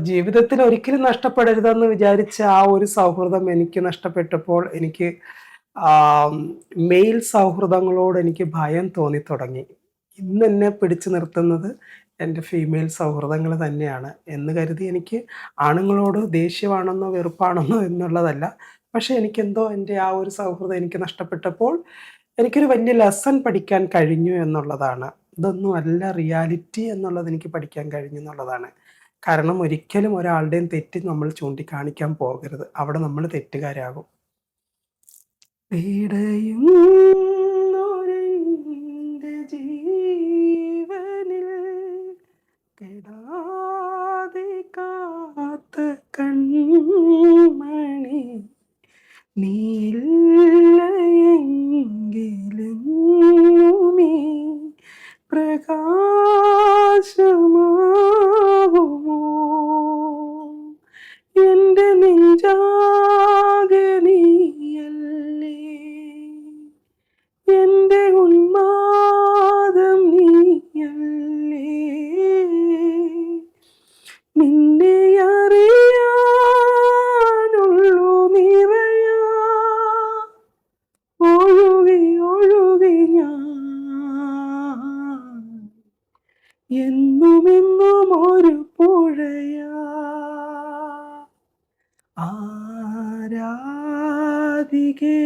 ജീവിതത്തിൽ ഒരിക്കലും നഷ്ടപ്പെടരുതെന്ന് വിചാരിച്ച ആ ഒരു സൗഹൃദം എനിക്ക് നഷ്ടപ്പെട്ടപ്പോൾ എനിക്ക് ആം, മെയിൽ സൗഹൃദങ്ങളോട് എനിക്ക് ഭയം തോന്നിത്തുടങ്ങി. ഇന്ന് എന്നെ പിടിച്ചു നിർത്തുന്നത് എൻ്റെ ഫീമെയിൽ സൗഹൃദങ്ങൾ തന്നെയാണ് എന്ന് കരുതി എനിക്ക് ആണുങ്ങളോട് ദേഷ്യമാണെന്നോ വെറുപ്പാണെന്നോ എന്നുള്ളതല്ല. പക്ഷെ എനിക്കെന്തോ എൻ്റെ ആ ഒരു സൗഹൃദം എനിക്ക് നഷ്ടപ്പെട്ടപ്പോൾ എനിക്കൊരു വലിയ ലെസൺ പഠിക്കാൻ കഴിഞ്ഞു എന്നുള്ളതാണ്. ഇതൊന്നും അല്ല റിയാലിറ്റി എന്നുള്ളത് എനിക്ക് പഠിക്കാൻ കഴിഞ്ഞു എന്നുള്ളതാണ്. കാരണം ഒരിക്കലും ഒരാളുടെയും തെറ്റ് നമ്മൾ ചൂണ്ടിക്കാണിക്കാൻ പോകരുത്. അവിടെ നമ്മൾ തെറ്റുകാരാകും. പിടയുന്നൊരെൻ്റെ ജീവനിൽ കെടാതെ കാത്ത കൺമണി നീയില്ല എങ്കിലും നീ പ്രകാശമാകുമോ എൻ്റെ നെഞ്ചാകെ നീയല്ലേ എൻ്റെ ഉന്മാദം നീയല്ലേ നിന്നെ അറിയാനുള്ളൂ നിറയാ ഒഴുകി ഒഴുകി ഞാൻ എന്നുമെന്നും ഒരു പുഴയാ ആരാധികേ